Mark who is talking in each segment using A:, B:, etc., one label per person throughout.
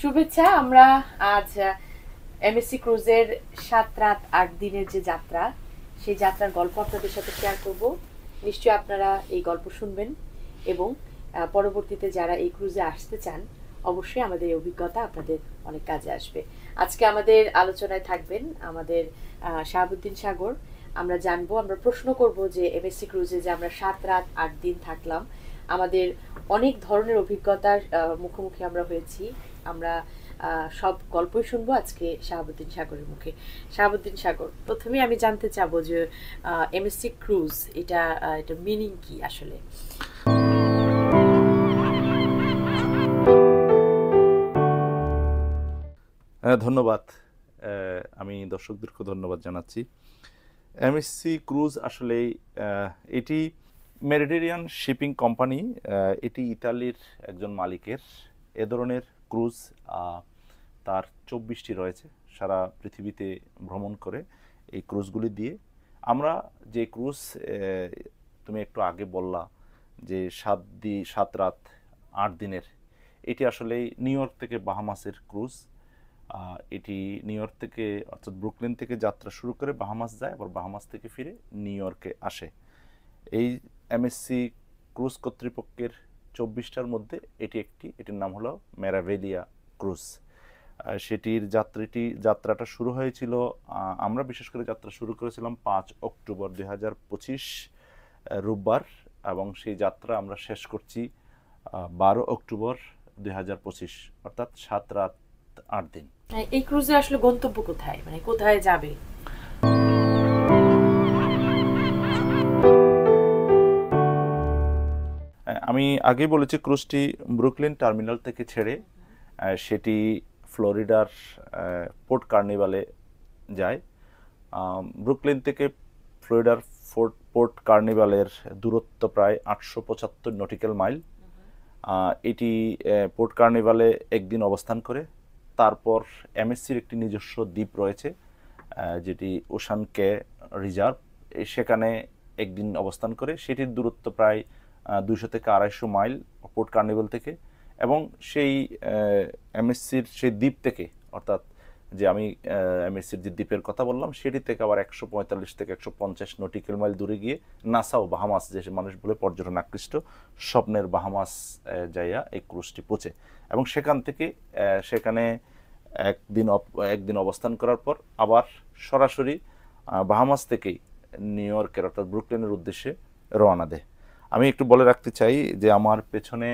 A: শুভেচ্ছা। আমরা আজ এমএসসি ক্রুজের ৭ রাত ৮ দিনের যে যাত্রা, সেই যাত্রার গল্প আপনাদের সাথে শেয়ার করব। নিশ্চয়ই আপনারা এই গল্প শুনবেন এবং পরবর্তীতে যারা এই ক্রুজে আসতে চান, অবশ্যই আমাদের এই অভিজ্ঞতা আপনাদের অনেক কাজে আসবে। আজকে আমাদের আলোচনায় থাকবেন আমাদের শাহাবুদ্দিন সাগর। আমরা জানবো, আমরা প্রশ্ন করব যে এমএসসি ক্রুজে যে আমরা ৭ রাত ৮ দিন থাকলাম, আমাদের অনেক ধরনের অভিজ্ঞতার মুখোমুখি আমরা হয়েছি। আমরা সব গল্পই শুনবো আজকে শাহাবুদ্দিন সাগরের মুখে। শাহাবুদ্দিন সাগর, প্রথমেই আমি জানতে চাবো যে এমএসসি ক্রুজ এটা মিনিং কি আসলে?
B: ধন্যবাদ। আমি দর্শকদেরকে ধন্যবাদ জানাচ্ছি। এমএসসি ক্রুজ আসলে এটি মেডিটেরিয়ান শিপিং কোম্পানি, এটি ইতালির একজন মালিকের। এ ধরনের ক্রুজ তার ২৪টি রয়েছে, সারা পৃথিবীতে ভ্রমণ করে এই ক্রুজগুলি দিয়ে। আমরা যে ক্রুজ তুমি একটু আগে বললা যে ৭ রাত ৮ দিনের, এটি আসলে নিউ ইয়র্ক থেকে বাহামাসের ক্রুজ। এটি নিউ ইয়র্ক থেকে অর্থাৎ ব্রুকলিন থেকে যাত্রা শুরু করে বাহামাস যায়, আবার বাহামাস থেকে ফিরে নিউ ইয়র্কে আসে। এই এমএসসি ক্রুজ কর্তৃপক্ষের ২৪টার মধ্যে এটির নাম হলো মেরাভেলিয়া ক্রুজ। সেটির যাত্রাটা শুরু হয়েছিল, আমরা বিশেষ করে যাত্রা শুরু করেছিলাম ৫ অক্টোবর ২০২৫ রোববার, এবং সেই যাত্রা আমরা শেষ করছি ১২ অক্টোবর ২০২৫, অর্থাৎ ৭ রাত ৮ দিন।
A: এই ক্রুজে আসলে গন্তব্য কোথায়, মানে কোথায় যাবে?
B: আমি আগেই বলেছি, ক্রুজটি ব্রুকলিন টার্মিনাল থেকে ছেড়ে সেটি ফ্লোরিডার পোর্ট কার্নিভালে যায়। ব্রুকলিন থেকে ফ্লোরিডার পোর্ট কার্নিভালের দূরত্ব প্রায় ৮৭৫ নটিক্যাল মাইল। এটি পোর্ট কার্নিভালে একদিন অবস্থান করে, তারপর এমএসসির একটি নিজস্ব দ্বীপ রয়েছে যেটি ওশান কে রিজার্ভ, সেখানে একদিন অবস্থান করে। সেটির দূরত্ব প্রায় ২০০ থেকে ২৫০ মাইল পোর্ট কার্নিভাল থেকে, এবং সেই এমএসসির সেই দ্বীপ থেকে, অর্থাৎ যে আমি এমএসসির যে দ্বীপের কথা বললাম সেটি থেকে আবার ১৪৫ থেকে ১৫০ নটিক্যাল মাইল দূরে গিয়ে নাসাও বাহামাস, যে মানুষ বলে পর্যটন আকৃষ্ট স্বপ্নের বাহামাস যাইয়া এই ক্রুজটি পৌঁছে, এবং সেখান থেকে সেখানে একদিন অবস্থান করার পর আবার সরাসরি বাহামাস থেকেই নিউ ইয়র্কের অর্থাৎ ব্রুকলিনের উদ্দেশ্যে রওনা দেয়। আমি একটু বলে রাখতে চাই যে আমার পেছনে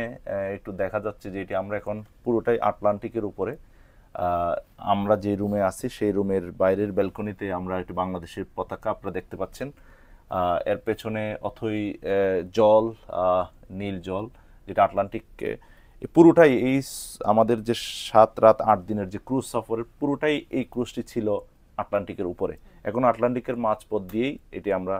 B: একটু দেখা যাচ্ছে যে এটি আমরা এখন পুরোটাই আটলান্টিকের উপরে। আমরা যে রুমে আছি সেই রুমের বাইরের ব্যালকনিতে আমরা একটু বাংলাদেশের পতাকা আপনারা দেখতে পাচ্ছেন। এর পেছনে অথই জল, নীল জল, যেটা আটলান্টিক। পুরোটাই এই আমাদের যে ৭ রাত ৮ দিনের যে ক্রুজ সফরের পুরোটাই এই ক্রুজটি ছিল আটলান্টিকের উপরে। এখন আটলান্টিকের মাঝপথ দিয়েই এটি আমরা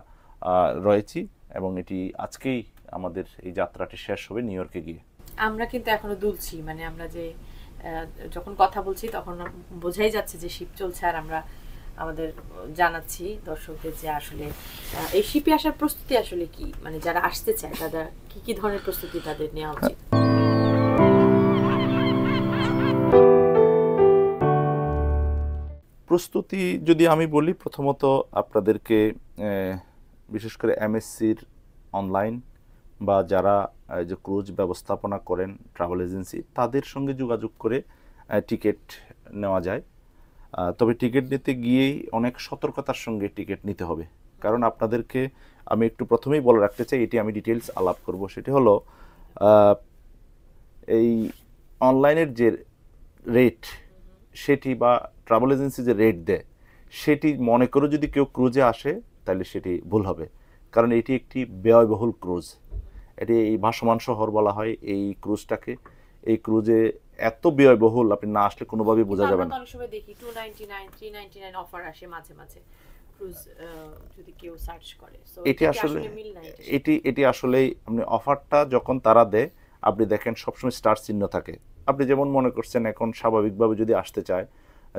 B: রয়েছি, এবং এটি আজকেই আমাদের এই যাত্রাটি শেষ হবে নিউ ইয়র্কে গিয়ে।
A: আমরা কিন্তু এখনো দুলছি, মানে আমরা যে যখন কথা বলছি তখন বোঝাই যাচ্ছে যে শিপ চলছে, আর আমরা আমাদের জানাচ্ছি দর্শকদের যে আসলে এই শিপে আসার প্রস্তুতি আসলে কি, মানে যারা আসতে চায় তারা কি কি ধরনের প্রস্তুতি তাদের নেওয়া উচিত?
B: প্রস্তুতি যদি আমি বলি, প্রথমত আপনাদেরকে বিশেষ করে এমএসসির অনলাইন বা যারা যে ক্রুজ ব্যবস্থাপনা করেন ট্রাভেল এজেন্সি, তাদের সঙ্গে যোগাযোগ করে টিকিট নেওয়া যায়। তবে টিকিট নিতে গিয়েই অনেক সতর্কতার সঙ্গে টিকিট নিতে হবে, কারণ আপনাদেরকে আমি একটু প্রথমেই বলে রাখতে চাই, এটি আমি ডিটেলস আলাপ করব। সেটি হলো এই অনলাইনের যে রেট সেটি বা ট্রাভেল এজেন্সি যে রেট দেয় সেটি মনে করে যদি কেউ ক্রুজে আসে তাহলে সেটি ভুল হবে, কারণ এটি একটি ব্যয়বহুল ক্রুজ। এটি এই ভাসমান শহর বলা হয় এই ক্রুজটাকে। এই ক্রুজে এত ব্যয়বহুল, আপনি না আসলে কোনোভাবেই বোঝা যাবে না।
A: অনেক সময় দেখি 299 399 অফার আসে মাঝে মাঝে ক্রুজ, যদি কেউ সার্চ করে। সো
B: এটি আসলে এটি আসলেই আপনি অফারটা যখন তারা দেয়, আপনি দেখেন সবসময় স্টার চিহ্ন থাকে। আপনি যেমন মনে করছেন এখন স্বাভাবিকভাবে যদি আসতে চায়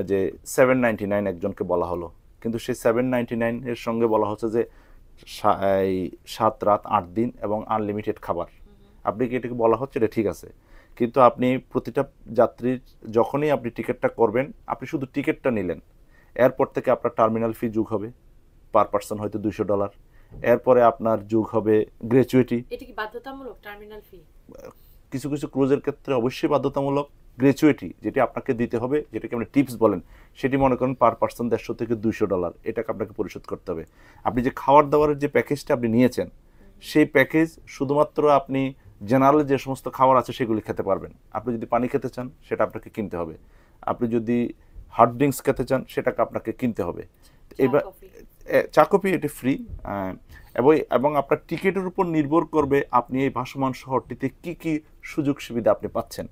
B: যে 799 একজনকে বলা হলো, কিন্তু সেই 799 এর সঙ্গে বলা হচ্ছে যে ৭ রাত ৮ দিন এবং আনলিমিটেড খাবার। আপনি কি এটাকে বলা হচ্ছে এটা ঠিক আছে, কিন্তু আপনি প্রতিটা যাত্রীর যখনই আপনি টিকিটটা করবেন, আপনি শুধু টিকিটটা নিলেন, এরপর থেকে আপনার টার্মিনাল ফি যোগ হবে, পার পার্সন হয়তো $200। এরপরে আপনার যোগ হবে গ্র্যাচুইটি।
A: এটা কি বাধ্যতামূলক টার্মিনাল ফি?
B: কিছু কিছু ক্রুজের ক্ষেত্রে অবশ্যই বাধ্যতামূলক। গ্র্যাচুইটি যেটি আপনাকে দিতে হবে, যেটাকে আপনি টিপস বলেন, সেটি মনে করেন পার পার্সন $150 থেকে $200, এটাকে আপনাকে পরিশোধ করতে হবে। আপনি যে খাওয়ার দাওয়ারের যে প্যাকেজটা আপনি নিয়েছেন, সেই প্যাকেজ শুধুমাত্র আপনি জেনারেল যে সমস্ত খাবার আছে সেগুলি খেতে পারবেন। আপনি যদি পানি খেতে চান সেটা আপনাকে কিনতে হবে, আপনি যদি হার্ড ড্রিঙ্কস খেতে চান সেটাকে আপনাকে কিনতে হবে। এবার চা কফি এটি ফ্রি, এবং আপনার টিকিটের উপর নির্ভর করবে আপনি এই ভাসমান শহরটিতে কি কি সুযোগ সুবিধা আপনি পাচ্ছেন,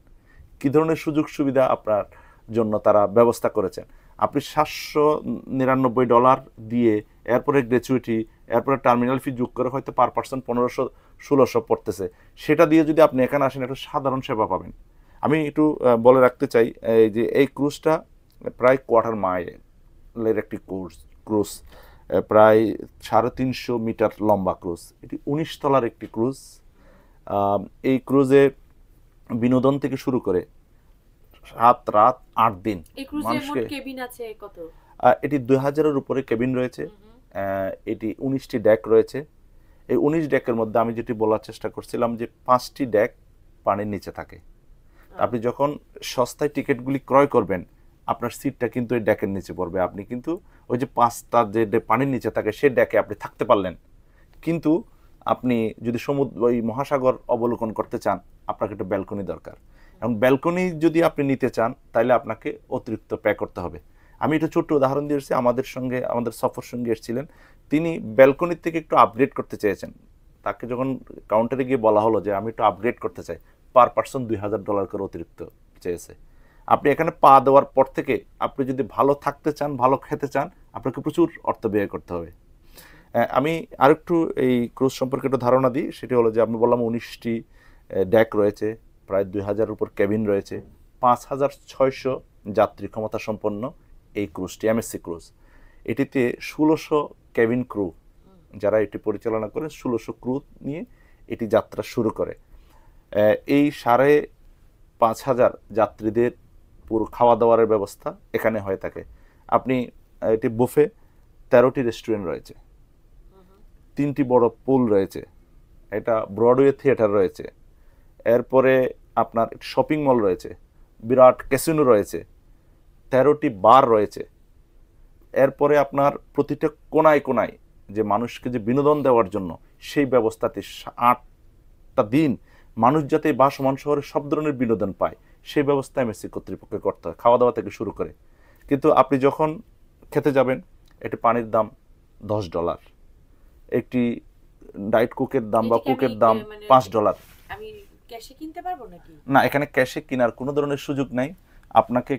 B: কী ধরনের সুযোগ সুবিধা আপনার জন্য তারা ব্যবস্থা করেছেন। আপনি $799 দিয়ে এরপরে গ্র্যাচুইটি, এরপরে টার্মিনাল ফি যোগ করে হয়তো পার পার্সন 1500-1600 পড়তেছে। সেটা দিয়ে যদি আপনি এখানে আসেন, একটা সাধারণ সেবা পাবেন। আমি একটু বলে রাখতে চাই যে এই ক্রুজটা প্রায় কোয়ার্টার মাইলের একটি ক্রুজ, প্রায় 350 মিটার লম্বা ক্রুজ। এটি 19 তলার একটি ক্রুজ। এই ক্রুজে বিনোদন থেকে শুরু করে 7 রাত 8 দিন মানুষকে, এটি 2000-এর উপরে কেবিন রয়েছে, এটি 19টি ডেক রয়েছে। এই 19 ডেকের মধ্যে আমি যেটি বলার চেষ্টা করছিলাম যে 5টি ডেক পানির নিচে থাকে। আপনি যখন সস্তায় টিকিটগুলি ক্রয় করবেন, আপনার সিটটা কিন্তু এই ডেকের নিচে পড়বে। আপনি কিন্তু ওই যে 5টা যে পানির নিচে থাকে সেই ডেকে আপনি থাকতে পারলেন, কিন্তু আপনি যদি ওই মহাসাগর অবলোকন করতে চান, আপনাকে একটা ব্যালকনি দরকার। এবং ব্যালকনি যদি আপনি নিতে চান তাহলে আপনাকে অতিরিক্ত পে করতে হবে। আমি এটা ছোট্ট উদাহরণ দিয়েছি, আমাদের সফর সঙ্গী এসেছিলেন, তিনি ব্যালকনির থেকে একটু আপগ্রেড করতে চেয়েছেন। তাকে যখন কাউন্টারে গিয়ে বলা হলো যে আমি একটু আপগ্রেড করতে চাই, পার পার্সন $2000 করে অতিরিক্ত চেয়েছে। আপনি এখানে পা দেওয়ার পর থেকে আপনি যদি ভালো থাকতে চান, ভালো খেতে চান, আপনাকে প্রচুর অর্থ ব্যয় করতে হবে। আমি আরেকটু এই ক্রুজ সম্পর্কে একটু ধারণা দিই। সেটি হলো যে আমি বললাম 19টি ডেক রয়েছে, প্রায় 2000-এর উপর কেবিন রয়েছে, 5600 যাত্রী ক্ষমতা সম্পন্ন এই ক্রুজটি, এমএসসি ক্রুজ। এটিতে 1600 কেবিন ক্রু যারা এটি পরিচালনা করে, 1600 ক্রু নিয়ে এটি যাত্রা শুরু করে। এই 5500 যাত্রীদের পুরো খাওয়া দাওয়ার ব্যবস্থা এখানে হয়ে থাকে। আপনি এটি বুফে, 13টি রেস্টুরেন্ট রয়েছে, 3টি বড় পুল রয়েছে, এটা ব্রডওয়ে থিয়েটার রয়েছে, এরপরে আপনার শপিং মল রয়েছে, বিরাট ক্যাসিনো রয়েছে, 13টি বার রয়েছে। এরপরে আপনার প্রতিটা কোনায় কোনায় যে মানুষকে যে বিনোদন দেওয়ার জন্য সেই ব্যবস্থাতে 8টা দিন মানুষ যাতে ভাসমান শহরে সব ধরনের বিনোদন পায় সেই ব্যবস্থা এমএসসি কর্তৃপক্ষকে করতে হয়, খাওয়া দাওয়া থেকে শুরু করে। কিন্তু আপনি যখন খেতে যাবেন, একটি পানির দাম $10, একটি ডায়েট কোকের দাম বা কোকের দাম $5।
A: আমি ক্যাশে কিনতে পারবো নাকি?
B: না, এখানে ক্যাশে কেনার কোনো ধরনের সুযোগ নাই। আপনাকে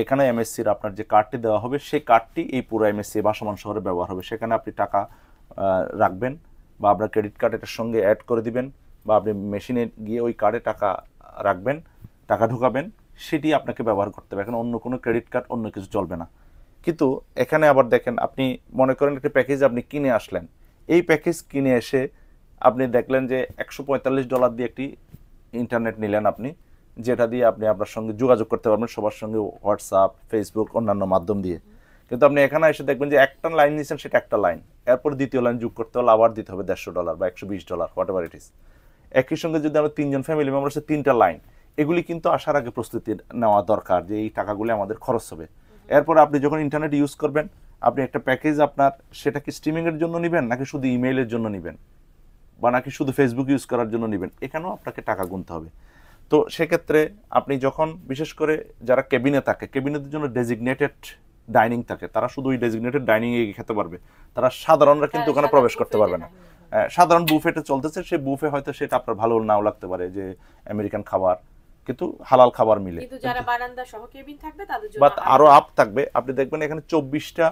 B: এখানে এমএসসির আপনার যে কার্ডটি দেওয়া হবে, সেই কার্ডটি এই পুরো এমএসসি ভাসমান শহরে ব্যবহার হবে। সেখানে আপনি টাকা রাখবেন বা আপনার ক্রেডিট কার্ড এটার সঙ্গে অ্যাড করে দিবেন, বা আপনি মেশিনে গিয়ে ওই কার্ডে টাকা রাখবেন, টাকা ঢোকাবেন, সেটি আপনাকে ব্যবহার করতে হবে। এখানে অন্য কোনো ক্রেডিট কার্ড, অন্য কিছু চলবে না। কিন্তু এখানে আবার দেখেন, আপনি মনে করেন একটা প্যাকেজ আপনি কিনে আসলেন, এই প্যাকেজ কিনে এসে আপনি দেখলেন যে $145 দিয়ে একটি ইন্টারনেট নিলেন আপনি, যেটা দিয়ে আপনি আপনার সঙ্গে যোগাযোগ করতে পারবেন সবার সঙ্গে, হোয়াটসঅ্যাপ, ফেসবুক, অন্যান্য মাধ্যম দিয়ে। কিন্তু আপনি এখানে এসে দেখবেন যে একটা লাইন নিয়েছেন, সেটা একটা লাইন, এরপর দ্বিতীয় লাইন যোগ করতে হলে আবার দিতে হবে $150 বা $120, হোয়াট এভার ইট ইস। একই সঙ্গে যদি আমরা 3জন ফ্যামিলি মেম্বার আছে, 3টা লাইন, এগুলি কিন্তু আসার আগে প্রস্তুতি নেওয়া দরকার যে এই টাকাগুলি আমাদের খরচ হবে। এরপর আপনি যখন ইন্টারনেট ইউজ করবেন, আপনি একটা প্যাকেজ আপনার সেটা কি স্ট্রিমিংয়ের জন্য নেবেন, নাকি শুধু ইমেইলের জন্য নেবেন, বা নাকি শুধু ফেসবুক ইউজ করার জন্য নেবেন, এখানেও আপনাকে টাকা গুনতে হবে। তো সেক্ষেত্রে আপনি যখন, বিশেষ করে যারা কেবিনে থাকে, কেবিনেদের জন্য ডেজিগনেটেড ডাইনিং থাকে, তারা শুধু ওই ডেজিগনেটেড ডাইনিংয়ে খেতে পারবে, তারা সাধারণরা কিন্তু ওখানে প্রবেশ করতে পারবে না। সাধারণ বুফেটা চলতেছে, সেই বুফে হয়তো সেটা আপনার ভালো নাও লাগতে পারে, যে আমেরিকান খাবার, কিন্তু হালাল খাবার মিলে,
A: কিন্তু যারা বারান্দা সহ কেবিন থাকবে তাদের জন্য
B: বাট আরো আপ থাকবে। আপনি দেখবেন এখানে 24টা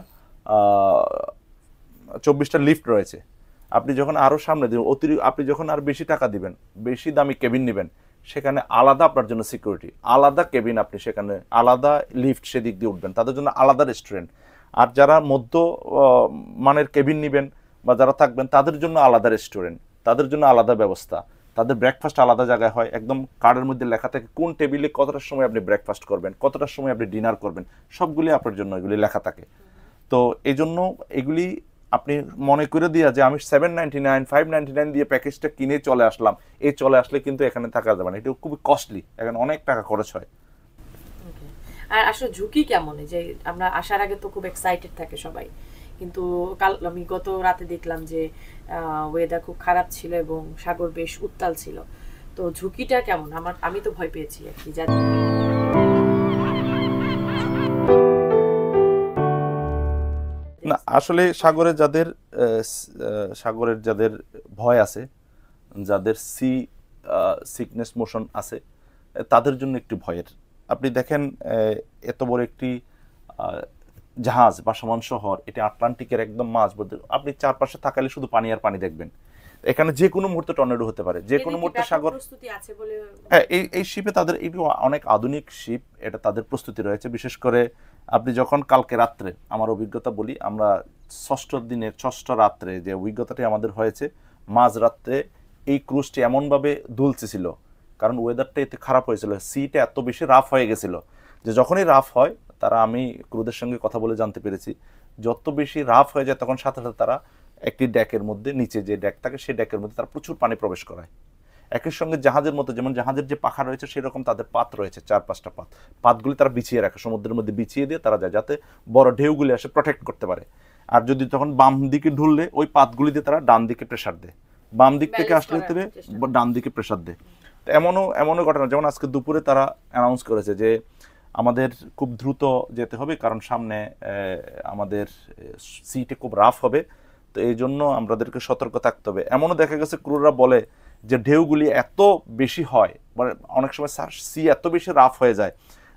B: লিফট রয়েছে। আপনি যখন আরো সামনে দিবেন, আপনি যখন আর বেশি টাকা দিবেন, বেশি দামি কেবিন নেবেন, সেখানে আলাদা আপনার জন্য সিকিউরিটি, আলাদা কেবিন, আপনি সেখানে আলাদা লিফট সেদিক দিয়ে উঠবেন, তাদের জন্য আলাদা রেস্টুরেন্ট। আর যারা মধ্য মানের কেবিন নেবেন বা যারা থাকবেন, তাদের জন্য আলাদা রেস্টুরেন্ট, তাদের জন্য আলাদা ব্যবস্থা। তাদের ব্রেকফাস্ট আলাদা জায়গায় হয়, একদম কার্ডের মধ্যে লেখা থাকে কোন টেবিলে কতটার সময় আপনি ব্রেকফাস্ট করবেন, কতটার সময় আপনি ডিনার করবেন, সবগুলি আপনার জন্য এগুলি লেখা থাকে। তো এই জন্য এগুলি আপনি মনে করে দিয়া যে আমি 799 599 দিয়ে প্যাকেজটা কিনে চলে আসলাম, এই চলে আসলে কিন্তু এখানে থাকা যাবে না, এটা খুবই কস্টলি, এখানে অনেক টাকা খরচ হয়।
A: আর আসলে ঝুঁকি কেমন, যে আমরা আসার আগে তো খুব এক্সাইটেড থাকে সবাই, কিন্তু কাল আমি গত রাতে দেখলাম যে ওয়েদার খুব খারাপ ছিল এবং সাগর বেশ উত্তাল ছিল, তো ঝুঁকিটা কেমন? আমি তো ভয় পেয়েছি আর কি।
B: না আসলে সাগরের যাদের ভয় আছে, যাদের সিকনেস মোশন আছে, তাদের জন্য একটু ভয়ের। আপনি দেখেন এত বড় একটি জাহাজ বা সমান শহর, এটা আটলান্টিকের একদম মাঝ মধ্যে, আপনি চারপাশে তাকালে শুধু পানি আর পানি দেখবেন। এখানে যে কোনো মুহূর্তে টর্নেডো হতে পারে, যে কোনো মুহূর্তে সাগর। হ্যাঁ, এই শিপে তাদের এগুলো অনেক আধুনিক শিপ, এটা তাদের প্রস্তুতি রয়েছে। বিশেষ করে আপনি যখন কালকে রাত্রে, আমার অভিজ্ঞতা বলি, আমরা ষষ্ঠ রাত্রে যে অভিজ্ঞতাটি আমাদের হয়েছে, মাঝ রাত্রে এই ক্রুজটি এমনভাবে দুলতেছিল, কারণ ওয়েদারটা এতে খারাপ হয়েছিল, সিটা এত বেশি রাফ হয়ে গেছিল যে যখনই রাফ হয় আমি ক্রুদের সঙ্গে কথা বলে জানতে পেরেছি, যত বেশি রাফ হয়ে যায় তখন সাথে সাথে তারা একটি ডেকের মধ্যে, নিচে যে ডেক থাকে সেই ডেকের মধ্যে তারা প্রচুর পানি প্রবেশ করায়। একই সঙ্গে জাহাজের মতো, যেমন জাহাজের যে পাখা রয়েছে সেরকম তাদের পাত রয়েছে, 4-5টা পাতগুলি তারা বিছিয়ে রাখে, সমুদ্রের মধ্যে বিছিয়ে দিয়ে তারা যায়, যাতে বড় ঢেউগুলি এসে প্রোটেক্ট করতে পারে। আর যদি তখন বাম দিকে ঢুললে ওই পাতগুলি দিয়ে তারা ডান দিকে প্রেসার দেয়, বাম দিক থেকে আসলে ডান দিকে প্রেসার দেয়। তো এমনও ঘটনা, যেমন আজকে দুপুরে তারা অ্যানাউন্স করেছে যে আমাদের খুব দ্রুত যেতে হবে, কারণ সামনে আমাদের সিটে খুব রাফ হবে, তো এই জন্য আমাদেরকে সতর্ক থাকতে হবে। এমনও দেখা গেছে ক্রুরা বলে যে ঢেউগুলি এত বেশি হয়, মানে অনেক সময় সি এত বেশি রাফ হয়ে যায়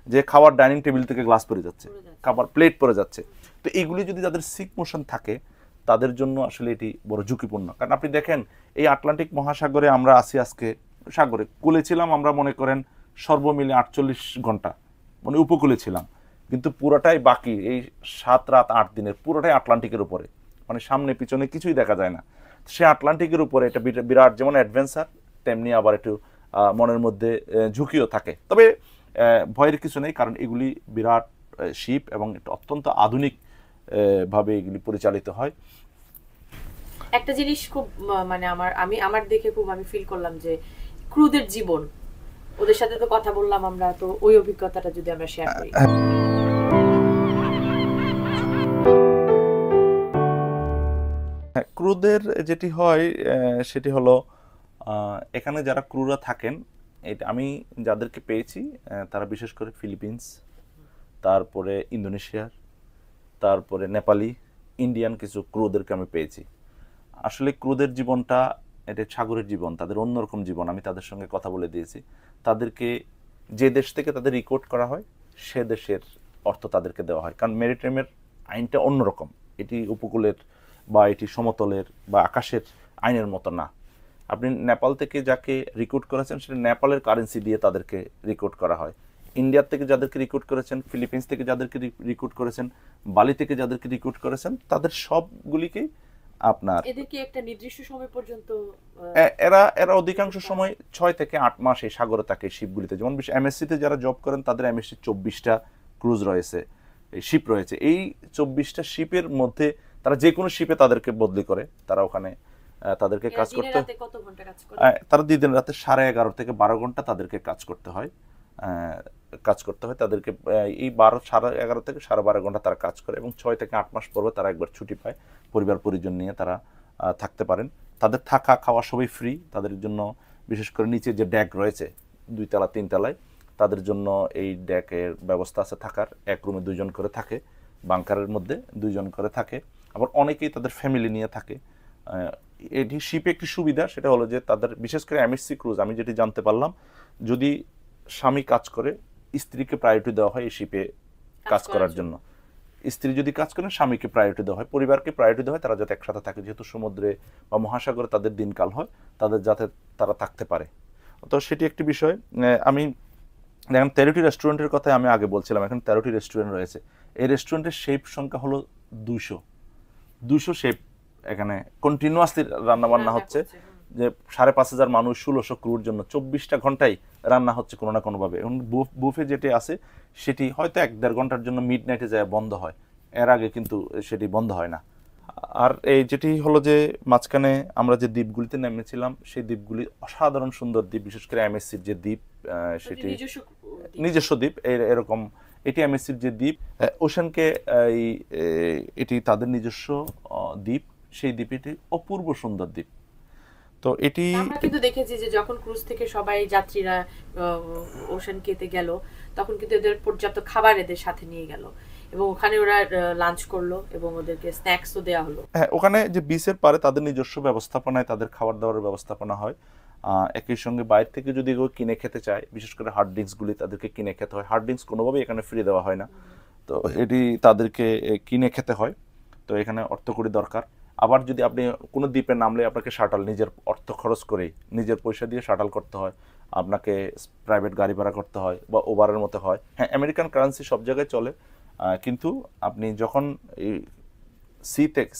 B: যে খাবার ডাইনিং টেবিল থেকে গ্লাস পড়ে যাচ্ছে, খাবার প্লেট পড়ে যাচ্ছে। তো এইগুলি যদি তাদের সিক মোশন থাকে, তাদের জন্য আসলে এটি বড় ঝুঁকিপূর্ণ। কারণ আপনি দেখেন এই আটলান্টিক মহাসাগরে আমরা আছি, আজকে সাগরে কুলে ছিলাম আমরা, মনে করেন সর্বমিলে 48 ঘন্টা মানে উপকূলে ছিলাম, কিন্তু পুরোটাই বাকি এই 7 রাত 8 দিনের পুরোটাই আটলান্টিকের উপরে, মানে সামনে পিছনে কিছুই দেখা যায় না। সে আটলান্টিকের উপরে এটা বিরাট যেমন অ্যাডভেঞ্চার, তেমনি আবার একটু মনের মধ্যে ঝুঁকিও থাকে। তবে ভয়ের কিছু নেই, কারণ এগুলি বিরাট শিপ এবং অত্যন্ত আধুনিক ভাবে এগুলি পরিচালিত হয়।
A: একটা জিনিস খুব মানে আমার দেখে খুব আমি ফিল করলাম যে ক্রুদের জীবন, ওদের সাথে তো কথা বললাম আমরা, তো ওই অভিজ্ঞতাটা যদি আমরা শেয়ার করি।
B: ক্রুদের যেটি হয় সেটি হলো, এখানে যারা ক্রুরা থাকেন, এটা আমি যাদেরকে পেয়েছি তারা বিশেষ করে ফিলিপিন্স, তারপরে ইন্দোনেশিয়ার, তারপরে নেপালি, ইন্ডিয়ান কিছু ক্রুদেরকে আমি পেয়েছি। আসলে ক্রুদের জীবনটা এটা সাগরের জীবন, তাদের অন্যরকম জীবন। আমি তাদের সঙ্গে কথা বলে দিয়েছি, তাদেরকে যে দেশ থেকে তাদের রিক্রুট করা হয় সে দেশের অর্থ তাদেরকে দেওয়া হয়, কারণ মেরিটাইমের আইনটা অন্যরকম, এটি উপকূলের বা এটি সমতলের বা আকাশের আইনের মতো না। আপনি নেপাল থেকে যাকে রিক্রুট করেছেন সেটা নেপালের কারেন্সি দিয়ে তাদেরকে রিক্রুট করা হয়। ইন্ডিয়া থেকে যাদেরকে রিক্রুট করেছেন, ফিলিপিন্স থেকে যাদেরকে রিক্রুট করেছেন, বালি থেকে যাদেরকে রিক্রুট করেছেন, তাদের সবগুলিকেই আপনার
A: এদেরকে একটা নির্দিষ্ট সময় পর্যন্ত
B: এরা অধিকাংশ সময় 6 থেকে 8 মাস এই সাগরে থাকে শিপগুলিতে। যেমন এমএসসিতে যারা জব করেন তাদের এমএসসি 24টা ক্রুজ রয়েছে, এই শিপ রয়েছে। এই 24টা শিপের মধ্যে তারা যে কোনো শিপে তাদেরকে বদলি করে, তারা ওখানে তাদেরকে কাজ করতে, তারা দিন রাতে 11.5 থেকে 12 ঘন্টা তাদেরকে কাজ করতে হয়। তাদেরকে এই 11.5 থেকে 12.5 ঘন্টা তারা কাজ করে, এবং 6 থেকে 8 মাস পরে তারা একবার ছুটি পায়, পরিবার পরিজন নিয়ে তারা থাকতে পারেন। তাদের থাকা খাওয়া সবই ফ্রি, তাদের জন্য বিশেষ করে নিচে যে ডেক রয়েছে 2 তলা 3 তলায়, তাদের জন্য এই ডেকের ব্যবস্থা আছে থাকার। এক রুমে 2 জন করে থাকে, বাংকারের মধ্যে 2 জন করে থাকে। আবার অনেকেই তাদের ফ্যামিলি নিয়ে থাকে। এটি শিপে একটি সুবিধা, সেটা হলো যে তাদের বিশেষ করে এমএসসি ক্রুজ আমি যেটি জানতে পারলাম, যদি স্বামী কাজ করে স্ত্রীকে প্রায়োরিটি দেওয়া হয় এই শিপে কাজ করার জন্য। স্ত্রী যদি কাজ করেন স্বামীকে প্রায়োরিটি দেওয়া হয়, পরিবারকে প্রায়োরিটি দেওয়া হয়, তারা যাতে একসাথে থাকে, যেহেতু সমুদ্রে বা মহাসাগরে তাদের দিনকাল হয়, তাদের যাতে তারা থাকতে পারে। তো সেটি একটি বিষয়। আমি দেখেন 13টি রেস্টুরেন্টের কথা আমি আগে বলছিলাম, এখন 13টি রেস্টুরেন্ট রয়েছে। এই রেস্টুরেন্টের শেফ সংখ্যা হলো 200 শেফ, এখানে কন্টিনিউয়াসলি রান্নাবান্না হচ্ছে। যে 5,500 মানুষ 1600 ক্রুর জন্য 24টা ঘন্টায় রান্না হচ্ছে কোনো না কোনোভাবে। এবং বুফে যেটি আছে সেটি হয়তো 1-1.5 ঘন্টার জন্য মিড নাইটে যায় বন্ধ হয়, এর আগে কিন্তু সেটি বন্ধ হয় না। আর এই যেটি হলো যে মাঝখানে আমরা যে দ্বীপগুলিতে নেমেছিলাম সেই দ্বীপগুলি অসাধারণ সুন্দর দ্বীপ, বিশেষ করে এমএসসির যে দ্বীপ সেটি নিজস্ব দ্বীপ এরকম। এটি এমএসসির যে দ্বীপ ওশানকে এটি তাদের নিজস্ব দ্বীপ, সেই দ্বীপটি অপূর্ব সুন্দর দ্বীপ। তো এটি
A: আমরা কিন্তু দেখেছি যে যখন ক্রুজ থেকে সবাই যাত্রীরা ওশান কেতে গেল তখন কিন্তু এদের পর্যাপ্ত খাবার এদের সাথে নিয়ে গেল এবং ওখানে ওরা লাঞ্চ করলো এবং ওদেরকে স্ন্যাক্সও দেওয়া হলো।
B: হ্যাঁ, ওখানে যে বিচের পারে তাদের নিজস্ব ব্যবস্থাপনায় তাদের খাবার দাবারের ব্যবস্থাপনা হয়। একই সঙ্গে বাইরে থেকে যদি কেউ কিনে খেতে চায়, বিশেষ করে হার্ড ড্রিঙ্কসগুলি তাদেরকে কিনে খেতে হয়। হার্ড ড্রিঙ্কস কোনোভাবেই এখানে ফ্রি দেওয়া হয় না, তো এটি তাদেরকে কিনে খেতে হয়। তো এখানে অর্থকড়ি দরকার। আবার যদি আপনি কোনো দ্বীপে নামলে আপনাকে শাটল নিজের অর্থ খরচ করেই নিজের পয়সা দিয়ে শাটল করতে হয়, আপনাকে প্রাইভেট গাড়ি ভাড়া করতে হয় বা ওভারের মতো হয়। হ্যাঁ, আমেরিকান কারেন্সি সব জায়গায় চলে, কিন্তু আপনি যখন এই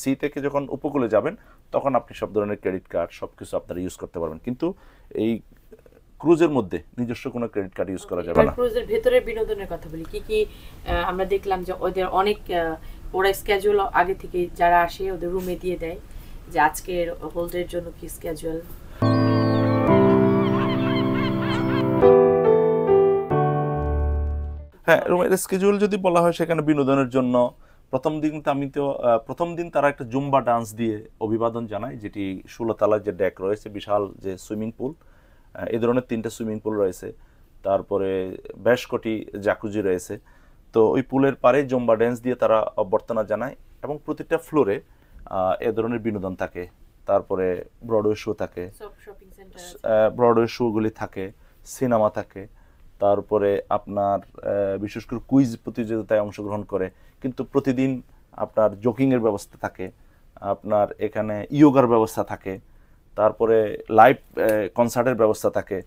B: সি থেকে যখন উপকূলে যাবেন তখন আপনি সব ধরনের ক্রেডিট কার্ড সব কিছু আপনারা ইউজ করতে পারবেন, কিন্তু এই ক্রুজের মধ্যে নিজস্ব কোনো ক্রেডিট কার্ড ইউজ করা যাবে না।
A: ক্রুজের ভেতরে বিনোদনের কথা বলি, কি কি আমরা দেখলাম যে ওদের অনেক ওরা স্কেজুয়াল আগে থেকে যারা আসে ওদের রুমে দিয়ে দেয় যে আজকের হোল্ডের জন্য কি স্কেজুয়াল।
B: হ্যাঁ, রুমের স্কেজুয়াল যদি বলা হয় সেখানে বিনোদনের জন্য প্রথম দিন তারা একটা জুম্বা ডান্স দিয়ে অভিবাদন জানায়, যেটি 16 তলার যে ডেক রয়েছে, বিশাল যে সুইমিং পুল, এই ধরনের 3টে সুইমিং পুল রয়েছে, তারপরে বেশ কটি জাকুজি রয়েছে। তো ওই পুলের পারে জুম্বা ড্যান্স দিয়ে তারা অভ্যর্থনা জানায় এবং প্রতিটা ফ্লোরে এ ধরনের বিনোদন থাকে। তারপরে ব্রডওয়ে শো থাকে, ব্রডওয়ে শোগুলি থাকে, সিনেমা থাকে, তারপরে আপনার বিশেষ করে কুইজ প্রতিযোগিতায় অংশগ্রহণ করে। কিন্তু প্রতিদিন আপনার জকিংয়ের ব্যবস্থা থাকে, আপনার এখানে ইয়োগার ব্যবস্থা থাকে, তারপরে লাইভ কনসার্টের ব্যবস্থা থাকে,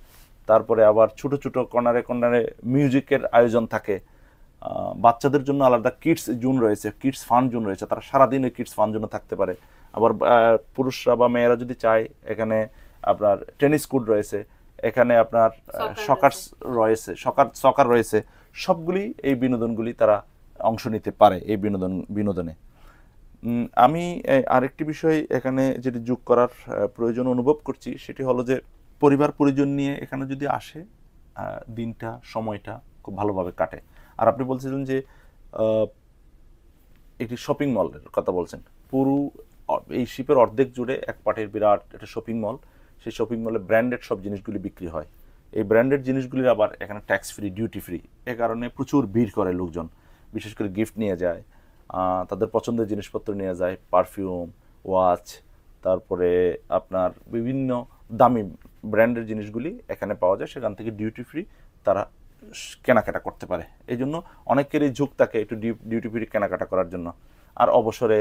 B: তারপরে আবার ছোটো ছোটো কর্নারে কর্নারে মিউজিকের আয়োজন থাকে। বাচ্চাদের জন্য আলাদা কিডস জোন রয়েছে, কিডস ফান জোন রয়েছে, তারা সারাদিন ওই কিডস ফান জোনে থাকতে পারে। আবার পুরুষরা বা মেয়েরা যদি চায় এখানে আপনার টেনিস কোর্ট রয়েছে, এখানে আপনার সকার রয়েছে, সবগুলি এই বিনোদনগুলি তারা অংশ নিতে পারে এই বিনোদনে। আমি আরেকটি বিষয় এখানে যেটি যোগ করার প্রয়োজন অনুভব করছি সেটি হলো যে পরিবার পরিজন নিয়ে এখানে যদি আসে দিনটা সময়টা খুব ভালোভাবে কাটে। আর আপনি বলছিলেন যে একটি শপিং মলের কথা বলছেন, পুরো এই শিপের অর্ধেক জুড়ে এক পাটের বিরাট একটা শপিং মল। সেই শপিং মলে ব্র্যান্ডেড সব জিনিসগুলি বিক্রি হয়। এই ব্র্যান্ডেড জিনিসগুলির আবার এখানে ট্যাক্স ফ্রি, ডিউটি ফ্রি, এ কারণে প্রচুর ভিড় করে লোকজন, বিশেষ করে গিফট নিয়ে যায়, তাদের পছন্দের জিনিসপত্র নিয়ে যায়, পারফিউম, ওয়াচ, তারপরে আপনার বিভিন্ন দামি ব্র্যান্ডের জিনিসগুলি এখানে পাওয়া যায়, সেখান থেকে ডিউটি ফ্রি তারা কেনাকাটা করতে পারে। এই জন্য অনেকেরই ঝোঁক থাকে একটু ডিউটি ফ্রি কেনাকাটা করার জন্য। আর অবসরে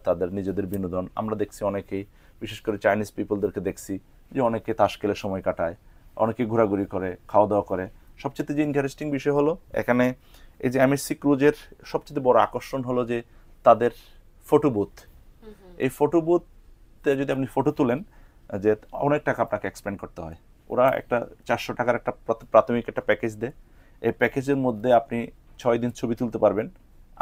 B: তাদের নিজেদের বিনোদন আমরা দেখছি, অনেকেই বিশেষ করে চাইনিজ পিপলদেরকে দেখছি যে অনেকে তাস খেলে সময় কাটায়, অনেকে ঘোরাঘুরি করে, খাওয়া দাওয়া করে। সবচেয়ে যে ইন্টারেস্টিং বিষয় হলো এখানে এই যে এমএসসি ক্রুজের সবচেয়ে বড় আকর্ষণ হলো যে তাদের ফটো বুথ। এই ফটো বুথে যদি আপনি ফটো তুলেন যে অনেক টাকা আপনাকে এক্সপেন্ড করতে হয়। ওরা একটা 400 টাকার একটা প্রাথমিক একটা প্যাকেজ দেয়। এই প্যাকেজের মধ্যে আপনি 6 দিন ছবি তুলতে পারবেন,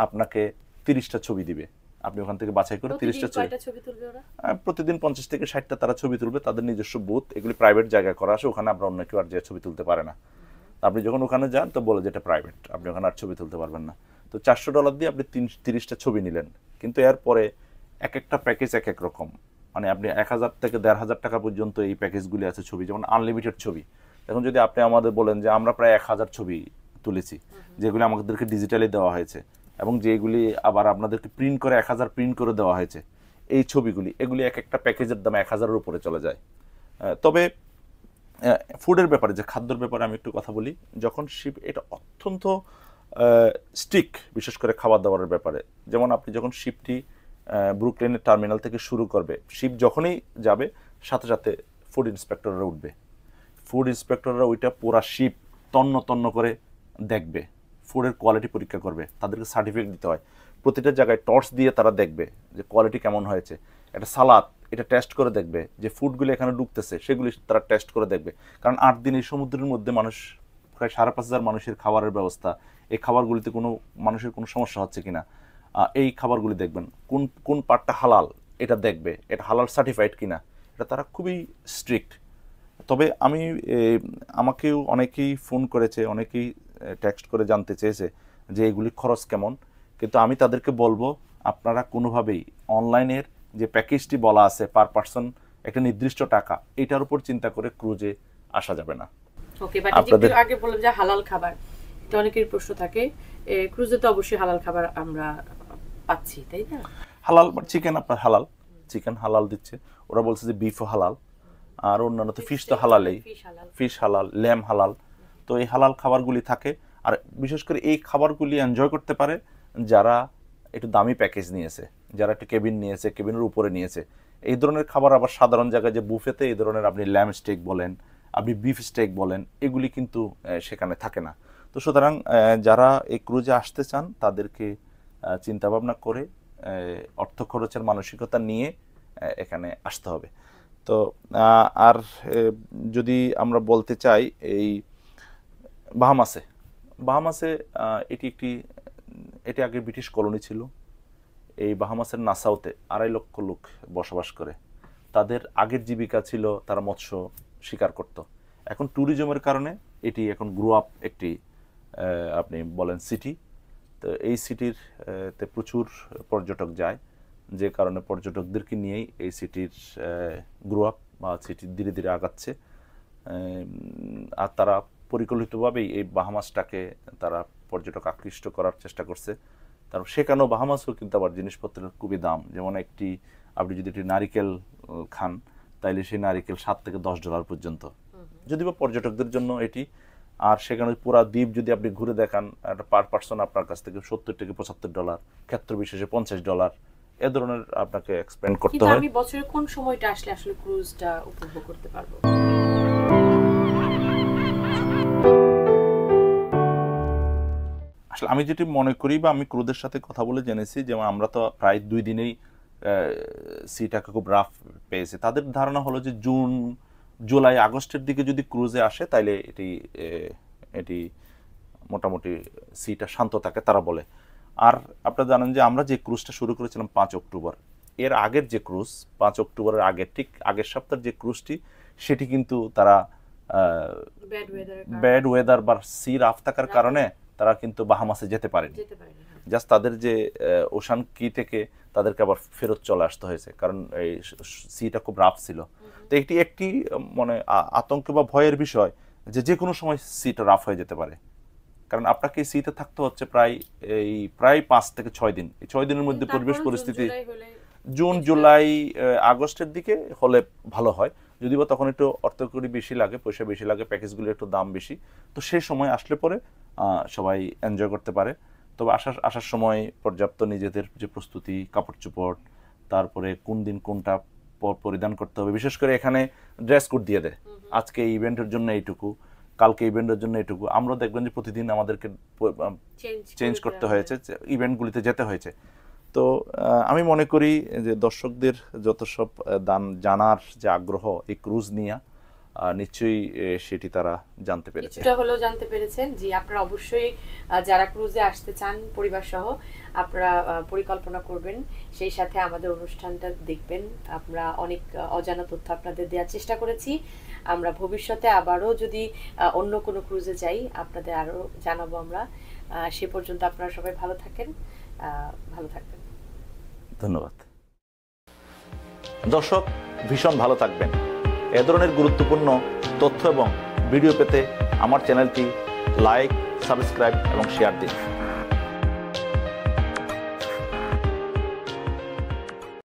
B: আপনাকে 30টা ছবি দিবে। আপনি ওখান থেকে বাছাই করে 30টা ছবি তুলবে ওরা। প্রতিদিন 50 থেকে 60টা তারা ছবি তুলবে, তাদের নিজস্ব বুথ, এগুলি প্রাইভেট জায়গায় করা আছে, ওখানে আমরা অন্য কেউ আর যে ছবি তুলতে পারে না। আপনি যখন ওখানে যান তো বলে যে এটা প্রাইভেট, আপনি ওখানে আর ছবি তুলতে পারবেন না। তো $400 দিয়ে আপনি 30টা ছবি নিলেন, কিন্তু এরপরে এক একটা প্যাকেজ এক এক রকম, মানে আপনি 1000 থেকে 1500 টাকা পর্যন্ত এই প্যাকেজগুলি আছে ছবি, যেমন আনলিমিটেড ছবি। এখন যদি আপনি আমাদের বলেন যে আমরা প্রায় 1000 ছবি তুলেছি, যেগুলি আমাদেরকে ডিজিটালি দেওয়া হয়েছে এবং যেগুলি আবার আপনাদেরকে প্রিন্ট করে 1000 প্রিন্ট করে দেওয়া হয়েছে, এই ছবিগুলি এগুলি এক একটা প্যাকেজের দাম 1000-এর উপরে চলে যায়। তবে ফুডের ব্যাপারে, যে খাদ্যের ব্যাপারে আমি একটু কথা বলি। যখন শিপ এটা অত্যন্ত স্ট্রিক্ট, বিশেষ করে খাবার দাবারের ব্যাপারে। যেমন আপনি যখন শিপটি ব্রুকলিনের টার্মিনাল থেকে শুরু করবে, শিপ যখনই যাবে সাথে সাথে ফুড ইন্সপেক্টররা উঠবে। ফুড ইন্সপেক্টররা ওইটা পুরা শিপ তন্ন করে দেখবে, ফুডের কোয়ালিটি পরীক্ষা করবে, তাদেরকে সার্টিফিকেট দিতে হয়। প্রতিটা জায়গায় টর্চ দিয়ে তারা দেখবে যে কোয়ালিটি কেমন হয়েছে। একটা সালাদ, এটা টেস্ট করে দেখবে, যে ফুডগুলি এখানে ঢুকতেছে সেগুলি তারা টেস্ট করে দেখবে। কারণ 8 দিন এই সমুদ্রের মধ্যে মানুষ, প্রায় 5,500 মানুষের খাবারের ব্যবস্থা, এই খাবারগুলিতে কোনো মানুষের কোনো সমস্যা হচ্ছে কিনা এই খাবারগুলি দেখবেন। কোন কোন পার্টটা হালাল এটা দেখবে, এটা হালাল সার্টিফাইড কিনা, এটা তারা খুবই স্ট্রিক্ট। তবে আমি আমাকেও অনেকেই ফোন করেছে, অনেকেই টেক্সট করে জানতে চেয়েছে যে এগুলি খরচ কেমন, কিন্তু আমি তাদেরকে বলবো আপনারা কোনোভাবেই অনলাইনের যে প্যাকেজটি বলা আছে পার পার্সন একটা নির্দিষ্ট টাকা, এটার উপর চিন্তা করে ক্রুজে আসা যাবে না।
A: ওকে, বাট যে আগে বললাম যে হালাল খাবার, এটা অনেকের প্রশ্ন থাকে, ক্রুজে তো অবশ্যই হালাল খাবার আমরা পাচ্ছি, তাই না?
B: হালাল চিকেন, আপনার হালাল চিকেন হালাল দিচ্ছে, ওরা বলছে যে বিফও হালাল, আর অন্যান্য তো ফিশ তো হালালেই, ফিশ হালাল, ল্যাম হালাল। তো এই হালাল খাবারগুলি থাকে, আর বিশেষ করে এই খাবারগুলি এনজয় করতে পারে যারা একটু দামি প্যাকেজ নিয়েছে, যারা একটু কেবিন নিয়েছে, কেবিনের উপরে নিয়েছে। এই ধরনের খাবার আবার সাধারণ জায়গায় যে বুফেতে এই ধরনের আপনি ল্যাম স্টেক বলেন, আপনি বিফ স্টেক বলেন, এগুলি কিন্তু সেখানে থাকে না। তো সুতরাং যারা এই ক্রুজে আসতে চান তাদেরকে চিন্তাভাবনা করে অর্থ খরচের মানসিকতা নিয়ে এখানে আসতে হবে। তো আর যদি আমরা বলতে চাই এই বাহামাসে এটি আগে ব্রিটিশ কলোনি ছিল। এই বাহামাসের নাসাউতে 2.5 লক্ষ লোক বসবাস করে। তাদের আগের জীবিকা ছিল তারা মৎস্য শিকার করত। এখন ট্যুরিজমের কারণে এটি এখন গ্রো আপ একটি আপনি বলেন সিটি। তো এই সিটির তে প্রচুর পর্যটক যায়, যে কারণে পর্যটকদেরকে নিয়েই এই সিটির গ্রো আপ বা সিটি ধীরে ধীরে আগাচ্ছে। আর তারা পরিকল্পিতভাবেই এই বাহামাসটাকে তারা পর্যটক আকৃষ্ট করার চেষ্টা করছে। তারপর সেখানেও বাহামাসও কিন্তু আবার জিনিসপত্রের খুবই দাম। যেমন আপনি যদি একটি নারিকেল খান, তাইলে সেই নারিকেল $7 থেকে $10 পর্যন্ত, যদি বা পর্যটকদের জন্য এটি। আর সেখানে পুরা দ্বীপ যদি আপনি ঘুরে দেখান, একটা পার পার্সন আপনার কাছ থেকে $70 থেকে $75, ক্ষেত্র বিশেষে $50, এ ধরনের আপনাকে এক্সপেন্ড করতে হয়।
A: আমি বছরের কোন সময়টা আসলে ক্রুজটা উপভোগ করতে পারবো?
B: আসলে আমি যেটি মনে করি বা আমি ক্রুদের সাথে কথা বলে জেনেছি, যেমন আমরা তো প্রায় 2 দিনেই সিটাকে খুব রাফ পেয়েছি। তাদের ধারণা হলো যে জুন, জুলাই, আগস্টের দিকে যদি ক্রুজে আসে তাইলে এটি মোটামুটি সিটা শান্ত থাকে তারা বলে। আর আপনারা জানেন যে আমরা যে ক্রুজটা শুরু করেছিলাম 5 অক্টোবর, এর আগের যে ক্রুজ 5 অক্টোবরের আগের ঠিক আগের সপ্তাহের যে ক্রুজটি, সেটি কিন্তু তারা ব্যাড ওয়েদার বা সি রাফ থাকার কারণে তারা কিন্তু বাহামাসে যেতে পারেনি। জাস্ট তাদের যে ওশান কি থেকে তাদেরকে আবার ফেরত চলে আসতে হয়েছে, কারণ এই সিটা খুব রাফ ছিল। তো একটি মানে আতঙ্ক বা ভয়ের বিষয় যে কোনো সময় সিটা রাফ হয়ে যেতে পারে, কারণ আপনাকে সিতে থাকতে হচ্ছে প্রায় 5 থেকে 6 দিন। এই 6 দিনের মধ্যে পরিবেশ পরিস্থিতি জুন, জুলাই, আগস্টের দিকে হলে ভালো হয়, যদিও তখন একটু অর্থকরী বেশি লাগে, পয়সা বেশি লাগে, প্যাকেজগুলো একটু দাম বেশি। তো সেই সময় আসলে পরে সবাই এনজয় করতে পারে। তবে আসার সময় পর্যাপ্ত নিজেদের যে প্রস্তুতি, কাপড় চোপড়, তারপরে কোন দিন কোনটা পরিধান করতে হবে, বিশেষ করে এখানে ড্রেস কোড দিয়ে দেয়, আজকে এই ইভেন্টের জন্য এইটুকু, কালকে ইভেন্টের জন্য এইটুকু। আমরা দেখবেন যে প্রতিদিন আমাদেরকে চেঞ্জ করতে হয়েছে, ইভেন্টগুলিতে যেতে হয়েছে। তো আমি মনে করি যে দর্শকদের যত সব জানার যে আগ্রহ এই ক্রুজ নিয়ে, নিশ্চয়ই সেটি তারা জানতে পেরেছে,
A: কিছুটা হলেও জানতে পেরেছেন। জি, আপনারা অবশ্যই যারা ক্রুজে আসতে চান পরিবার সহ, আপনারা পরিকল্পনা করবেন, সেই সাথে আমাদের অনুষ্ঠানটা দেখবেন। আমরা অনেক অজানা তথ্য আপনাদের দেওয়ার চেষ্টা করেছি। আমরা ভবিষ্যতে আবারও যদি অন্য কোনো ক্রুজে যাই আপনাদের আরো জানাবো আমরা। সে পর্যন্ত আপনারা সবাই ভালো থাকেন, ভালো থাকবেন।
B: ধন্যবাদ। দর্শক ভীষণ ভালো থাকবেন। এ ধরনের গুরুত্বপূর্ণ তথ্য এবং ভিডিও পেতে আমার চ্যানেলটি লাইক, সাবস্ক্রাইব এবং শেয়ার দিন।